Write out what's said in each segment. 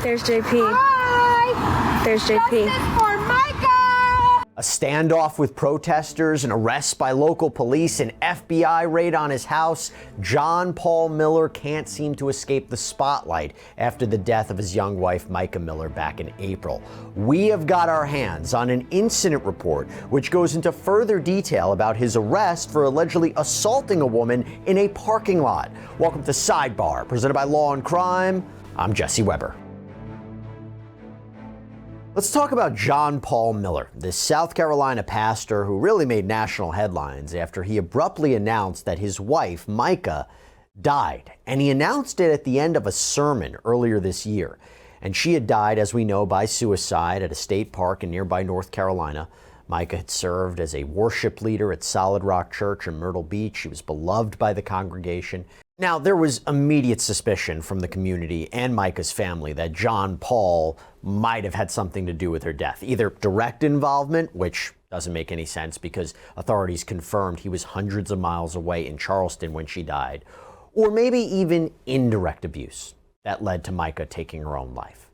There's JP. Hi! There's JP. Justice for Mica! A standoff with protesters, an arrest by local police, an FBI raid on his house. John Paul Miller can't seem to escape the spotlight after the death of his young wife, Mica Miller, back in April. We have got our hands on an incident report which goes into further detail about his arrest for allegedly assaulting a woman in a parking lot. Welcome to Sidebar, presented by Law&Crime. I'm Jesse Weber. Let's talk about John Paul Miller, this South Carolina pastor who really made national headlines after he abruptly announced that his wife, Mica, died. And he announced it at the end of a sermon earlier this year. And she had died, as we know, by suicide at a state park in nearby North Carolina. Mica had served as a worship leader at Solid Rock Church in Myrtle Beach. She was beloved by the congregation. Now, there was immediate suspicion from the community and Mica's family that John Paul might have had something to do with her death. Either direct involvement, which doesn't make any sense because authorities confirmed he was hundreds of miles away in Charleston when she died, or maybe even indirect abuse that led to Mica taking her own life.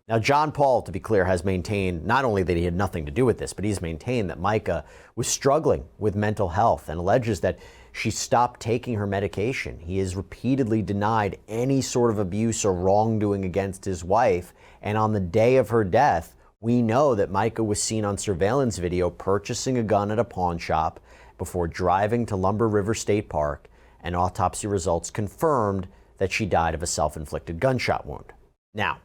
Now, John Paul, to be clear, has maintained not only that he had nothing to do with this, but he's maintained that Mica was struggling with mental health and alleges that she stopped taking her medication. He has repeatedly denied any sort of abuse or wrongdoing against his wife. And on the day of her death, we know that Mica was seen on surveillance video purchasing a gun at a pawn shop before driving to Lumber River State Park, and autopsy results confirmed that she died of a self-inflicted gunshot wound. Now,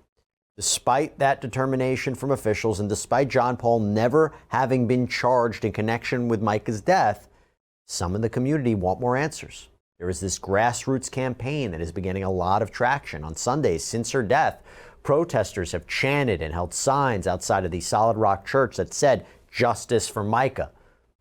despite that determination from officials and despite John Paul never having been charged in connection with Mica's death, some in the community want more answers. There is this grassroots campaign that is beginning a lot of traction. On Sundays since her death, protesters have chanted and held signs outside of the Solid Rock Church that said, "Justice for Mica."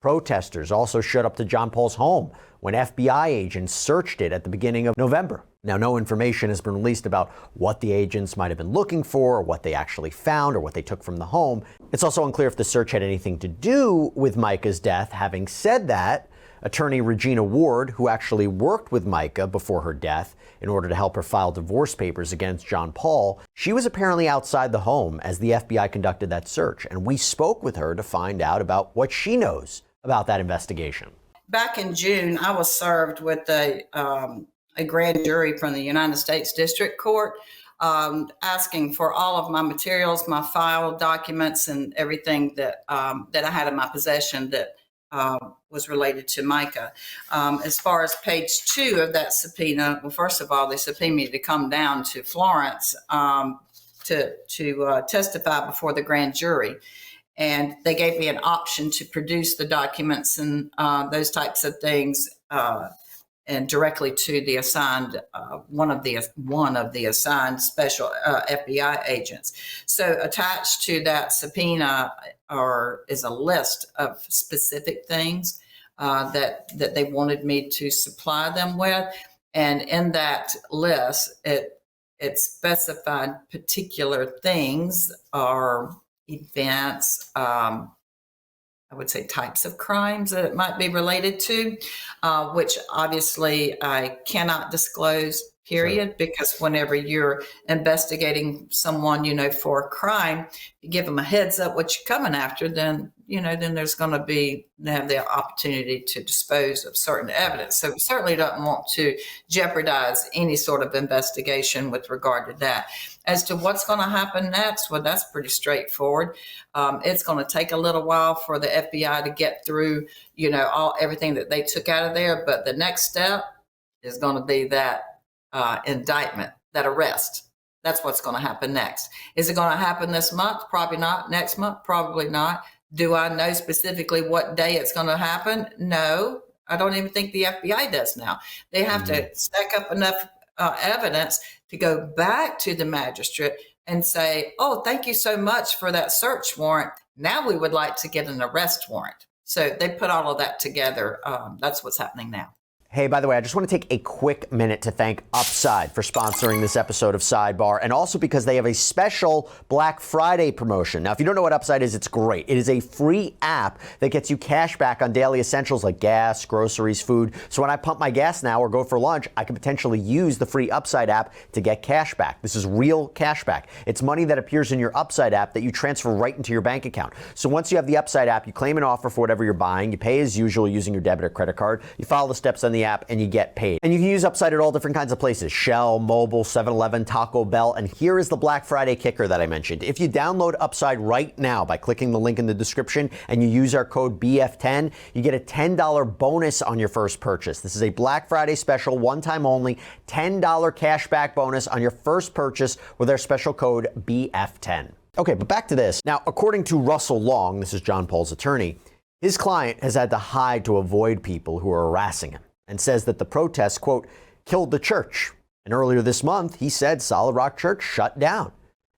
Protesters also showed up to John Paul's home when FBI agents searched it at the beginning of November. Now, no information has been released about what the agents might have been looking for, or what they actually found, or what they took from the home. It's also unclear if the search had anything to do with Mica's death. Having said that, attorney Regina Ward, who actually worked with Mica before her death in order to help her file divorce papers against John Paul, she was apparently outside the home as the FBI conducted that search. And we spoke with her to find out about what she knows about that investigation. Back in June, I was served with a grand jury from the United States District Court asking for all of my materials, my file documents, and everything that I had in my possession that was related to Mica. As far as page 2 of that subpoena, well, first of all, they subpoenaed me to come down to Florence to testify before the grand jury. And they gave me an option to produce the documents and those types of things and directly to the assigned one of the assigned special FBI agents. So attached to that subpoena is a list of specific things that they wanted me to supply them with, and in that list, it specified particular things or events. I would say types of crimes that it might be related to, which obviously I cannot disclose, period, sure. Because whenever you're investigating someone, for a crime, you give them a heads up what you're coming after, then there's going to be, they have the opportunity to dispose of certain evidence. So we certainly don't want to jeopardize any sort of investigation with regard to that. As to what's going to happen next, well, that's pretty straightforward. It's going to take a little while for the FBI to get through, everything that they took out of there. But the next step is going to be that indictment, that arrest. That's what's going to happen next. Is it going to happen this month? Probably not. Next month? Probably not. Do I know specifically what day it's going to happen? No, I don't even think the FBI does now. They have to stack up enough evidence to go back to the magistrate and say, "Oh, thank you so much for that search warrant. Now we would like to get an arrest warrant." So they put all of that together. That's what's happening now. Hey, by the way, I just want to take a quick minute to thank Upside for sponsoring this episode of Sidebar, and also because they have a special Black Friday promotion. Now, if you don't know what Upside is, it's great. It is a free app that gets you cash back on daily essentials like gas, groceries, food. So when I pump my gas now or go for lunch, I can potentially use the free Upside app to get cash back. This is real cash back. It's money that appears in your Upside app that you transfer right into your bank account. So once you have the Upside app, you claim an offer for whatever you're buying. You pay as usual using your debit or credit card. You follow the steps on the app and you get paid. And you can use Upside at all different kinds of places: Shell, Mobile, 7-Eleven, Taco Bell. And here is the Black Friday kicker that I mentioned. If you download Upside right now by clicking the link in the description and you use our code BF10, you get a $10 bonus on your first purchase. This is a Black Friday special, one time only, $10 cash back bonus on your first purchase with our special code BF10. Okay, but back to this. Now, according to Russell Long, this is John Paul's attorney, his client has had to hide to avoid people who are harassing him, and says that the protests, quote, killed the church. And earlier this month, he said Solid Rock Church shut down.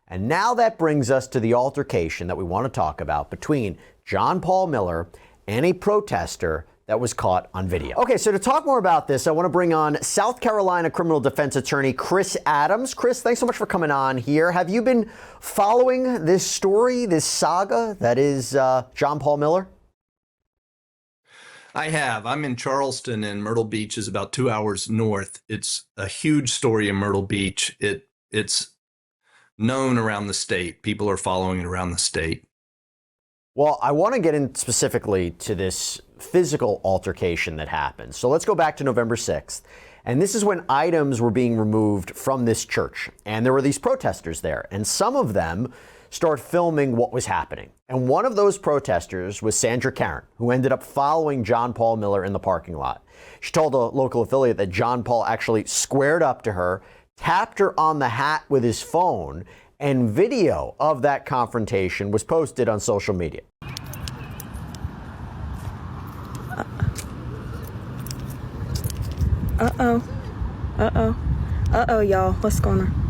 And now that brings us to the altercation that we want to talk about between John Paul Miller and a protester that was caught on video. Okay, so to talk more about this, I want to bring on South Carolina criminal defense attorney Chris Adams. Chris, thanks so much for coming on here. Have you been following this story, this saga that is John Paul Miller? I have. I'm in Charleston, and Myrtle Beach is about 2 hours north. It's a huge story in Myrtle Beach. It's known around the state. People are following it around the state. Well, I want to get in specifically to this physical altercation that happened. So let's go back to November 6th. And this is when items were being removed from this church. And there were these protesters there. And some of them start filming what was happening. And one of those protesters was Sandra Karen, who ended up following John Paul Miller in the parking lot. She told a local affiliate that John Paul actually squared up to her, tapped her on the hat with his phone, and video of that confrontation was posted on social media. Uh-oh, y'all. What's going on?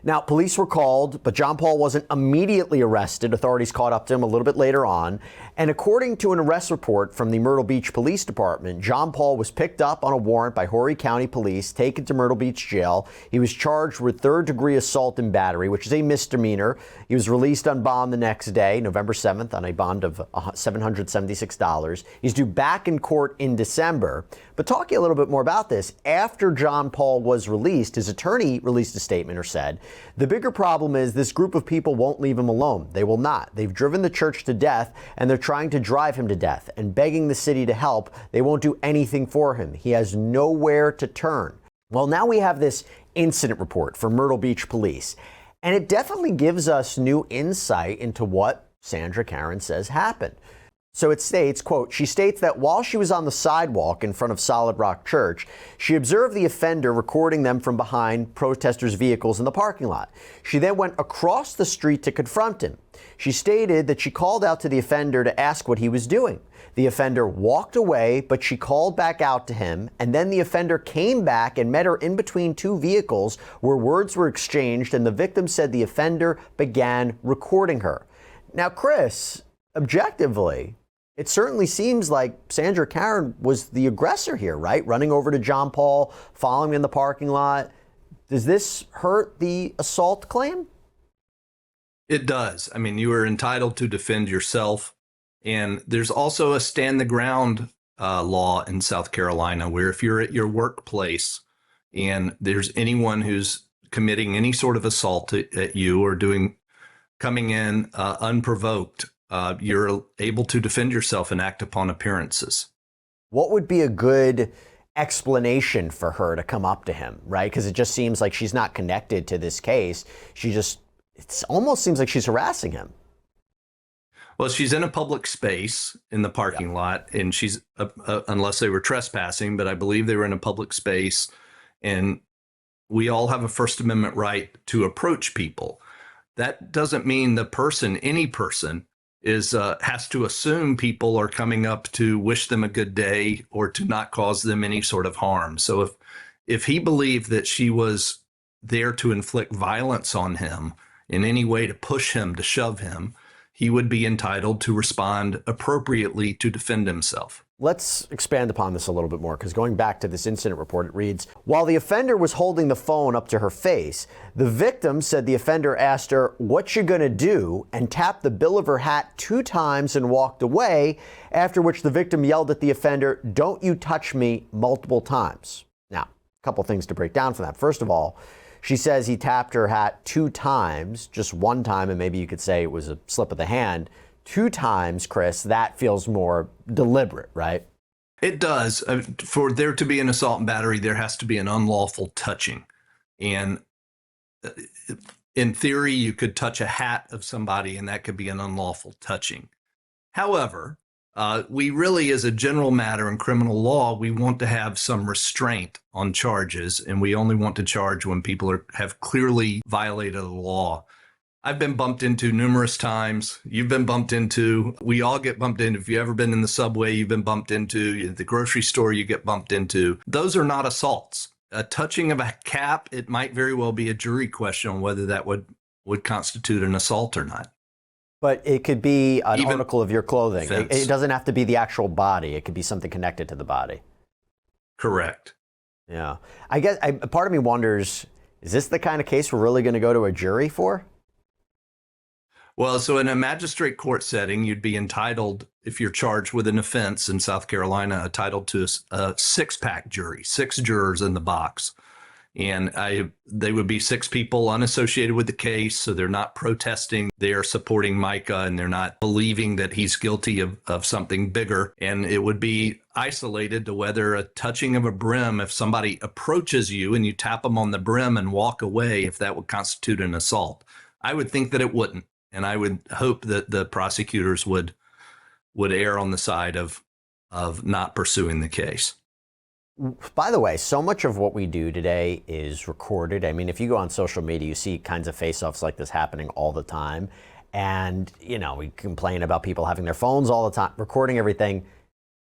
Now, police were called, but John Paul wasn't immediately arrested. Authorities caught up to him a little bit later on. And according to an arrest report from the Myrtle Beach Police Department, John Paul was picked up on a warrant by Horry County Police, taken to Myrtle Beach Jail. He was charged with third-degree assault and battery, which is a misdemeanor. He was released on bond the next day, November 7th, on a bond of $776. He's due back in court in December. But talking a little bit more about this, after John Paul was released, his attorney released a statement or said, "The bigger problem is this group of people won't leave him alone. They will not. They've driven the church to death, and they're trying to drive him to death and begging the city to help. They won't do anything for him. He has nowhere to turn." Well, now we have this incident report from Myrtle Beach Police, and it definitely gives us new insight into what Sandra Karen says happened. So it states, quote, she states that while she was on the sidewalk in front of Solid Rock Church, she observed the offender recording them from behind protesters' vehicles in the parking lot. She then went across the street to confront him. She stated that she called out to the offender to ask what he was doing. The offender walked away, but she called back out to him, and then the offender came back and met her in between two vehicles where words were exchanged, and the victim said the offender began recording her. Now, Chris, objectively, it certainly seems like Sandra Karen was the aggressor here, right? Running over to John Paul, following him in the parking lot. Does this hurt the assault claim? It does. I mean, you are entitled to defend yourself. And there's also a stand the ground law in South Carolina where if you're at your workplace and there's anyone who's committing any sort of assault at you or coming in unprovoked, you're able to defend yourself and act upon appearances. What would be a good explanation for her to come up to him, right? Because it just seems like she's not connected to this case. It almost seems like she's harassing him. Well, she's in a public space in the parking lot, and she's, unless they were trespassing, but I believe they were in a public space, and we all have a First Amendment right to approach people. That doesn't mean any person has to assume people are coming up to wish them a good day or to not cause them any sort of harm. So if he believed that she was there to inflict violence on him in any way, to push him, to shove him, he would be entitled to respond appropriately to defend himself. Let's expand upon this a little bit more, because going back to this incident report, it reads, while the offender was holding the phone up to her face, the victim said the offender asked her, "What you gonna do?" and tapped the bill of her hat 2 times and walked away, after which the victim yelled at the offender, "Don't you touch me," multiple times. Now, a couple things to break down from that. First of all, she says he tapped her hat 2 times, just 1 time, and maybe you could say it was a slip of the hand. 2 times, Chris, that feels more deliberate, right? It does. For there to be an assault and battery, there has to be an unlawful touching. And in theory, you could touch a hat of somebody and that could be an unlawful touching. However, we really, as a general matter in criminal law, we want to have some restraint on charges, and we only want to charge when people have clearly violated the law. I've been bumped into numerous times. You've been bumped into. We all get bumped into. If you've ever been in the subway, you've been bumped into. At the grocery store, you get bumped into. Those are not assaults. A touching of a cap, it might very well be a jury question on whether that would constitute an assault or not. But it could be an Even article of your clothing. offense. It doesn't have to be the actual body. It could be something connected to the body. Correct. Yeah. I guess part of me wonders, is this the kind of case we're really going to go to a jury for? Well, so in a magistrate court setting, you'd be entitled, if you're charged with an offense in South Carolina, entitled to a 6-pack jury, 6 jurors in the box. And they would be 6 people unassociated with the case, so they're not protesting. They're supporting Mica, and they're not believing that he's guilty of something bigger. And it would be isolated to whether a touching of a brim, if somebody approaches you and you tap them on the brim and walk away, if that would constitute an assault. I would think that it wouldn't. And I would hope that the prosecutors would err on the side of not pursuing the case. By the way, so much of what we do today is recorded. I mean, if you go on social media, you see kinds of face-offs like this happening all the time. And, you know, we complain about people having their phones all the time, recording everything.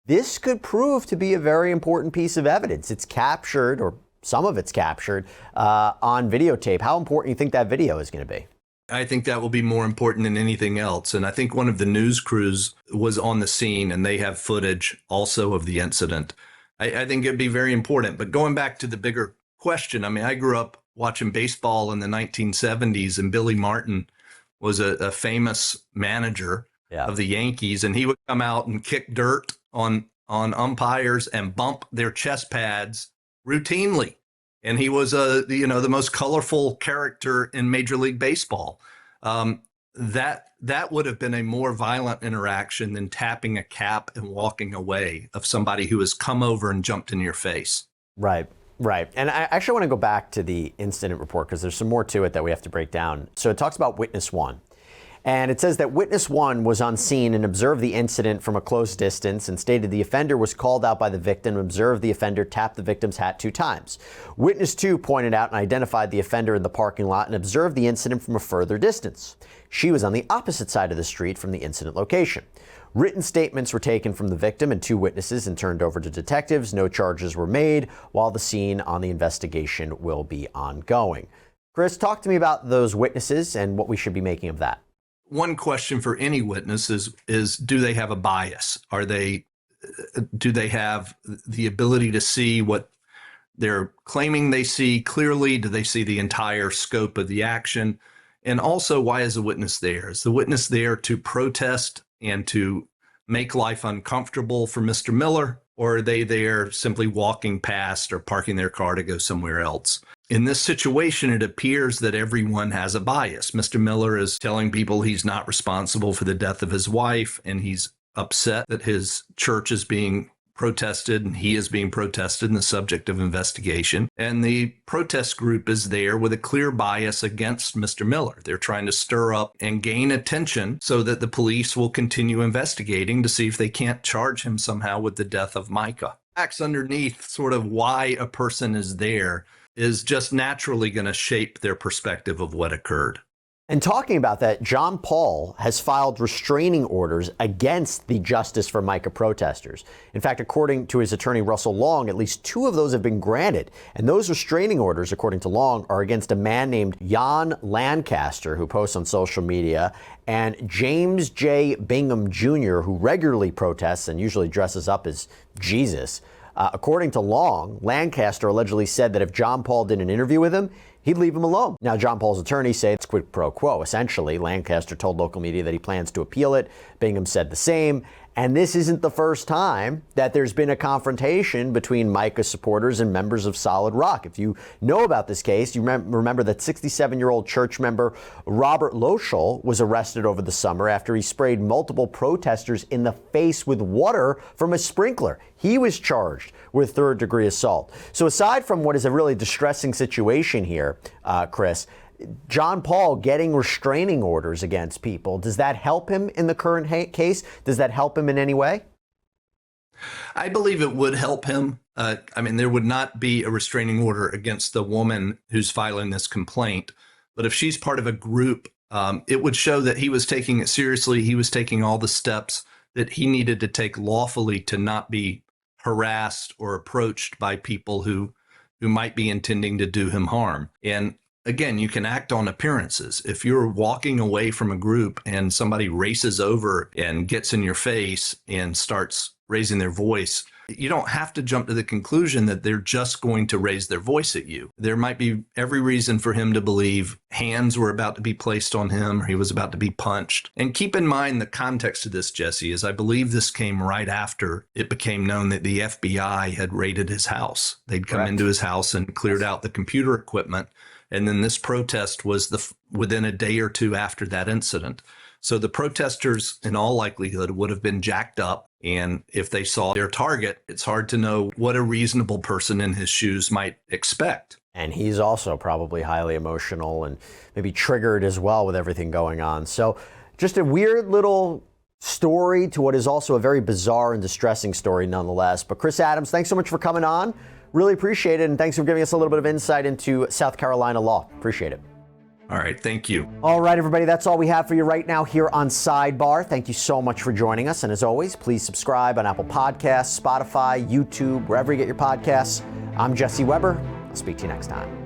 This could prove to be a very important piece of evidence. It's captured, or some of it's captured, on videotape. How important do you think that video is going to be? I think that will be more important than anything else. And I think one of the news crews was on the scene, and they have footage also of the incident. I think it'd be very important. But going back to the bigger question, I mean, I grew up watching baseball in the 1970s, and Billy Martin was a famous manager of the Yankees, and he would come out and kick dirt on umpires and bump their chest pads routinely. And he was the most colorful character in Major League Baseball. That would have been a more violent interaction than tapping a cap and walking away of somebody who has come over and jumped in your face. Right. And I actually want to go back to the incident report, because there's some more to it that we have to break down. So it talks about witness 1. And it says that witness 1 was on scene and observed the incident from a close distance, and stated the offender was called out by the victim, observed the offender tap the victim's hat 2 times. Witness 2 pointed out and identified the offender in the parking lot and observed the incident from a further distance. She was on the opposite side of the street from the incident location. Written statements were taken from the victim and 2 witnesses and turned over to detectives. No charges were made, while the scene on the investigation will be ongoing. Chris, talk to me about those witnesses and what we should be making of that. One question for any witness is do they have a bias? Do they have the ability to see what they're claiming they see clearly? Do they see the entire scope of the action? And also, why is the witness there? Is the witness there to protest and to make life uncomfortable for Mr. Miller? Or are they there simply walking past or parking their car to go somewhere else? In this situation, it appears that everyone has a bias. Mr. Miller is telling people he's not responsible for the death of his wife, and he's upset that his church is being protested and he is being protested and the subject of investigation. And the protest group is there with a clear bias against Mr. Miller. They're trying to stir up and gain attention so that the police will continue investigating to see if they can't charge him somehow with the death of Mica. Facts underneath sort of why a person is there is just naturally going to shape their perspective of what occurred. And talking about that, John Paul has filed restraining orders against the Justice for Mica protesters. In fact, according to his attorney, Russell Long, at least 2 of those have been granted. And those restraining orders, according to Long, are against a man named Jan Lancaster, who posts on social media, and James J. Bingham Jr., who regularly protests and usually dresses up as Jesus. According to Long, Lancaster allegedly said that if John Paul did an interview with him, he'd leave him alone. Now, John Paul's attorneys say it's quid pro quo. Essentially, Lancaster told local media that he plans to appeal it. Bingham said the same. And this isn't the first time that there's been a confrontation between Mica supporters and members of Solid Rock. If you know about this case, you remember that 67-year-old church member Robert Loschel was arrested over the summer after he sprayed multiple protesters in the face with water from a sprinkler. He was charged with third-degree assault. So aside from what is a really distressing situation here, Chris, John Paul getting restraining orders against people, does that help him in the current case? Does that help him in any way? I believe it would help him. There would not be a restraining order against the woman who's filing this complaint. But if she's part of a group, it would show that he was taking it seriously. He was taking all the steps that he needed to take lawfully to not be harassed or approached by people who might be intending to do him harm. And again, you can act on appearances. If you're walking away from a group and somebody races over and gets in your face and starts raising their voice, you don't have to jump to the conclusion that they're just going to raise their voice at you. There might be every reason for him to believe hands were about to be placed on him or he was about to be punched. And keep in mind the context of this, Jesse, is I believe this came right after it became known that the FBI had raided his house. They'd come into his house and cleared out the computer equipment. And then this protest was within a day or two after that incident. So the protesters, in all likelihood, would have been jacked up. And if they saw their target, it's hard to know what a reasonable person in his shoes might expect. And he's also probably highly emotional and maybe triggered as well with everything going on. So just a weird little story to what is also a very bizarre and distressing story nonetheless. But Chris Adams, thanks so much for coming on. Really appreciate it. And thanks for giving us a little bit of insight into South Carolina law. Appreciate it. All right. Thank you. All right, everybody. That's all we have for you right now here on Sidebar. Thank you so much for joining us. And as always, please subscribe on Apple Podcasts, Spotify, YouTube, wherever you get your podcasts. I'm Jesse Weber. I'll speak to you next time.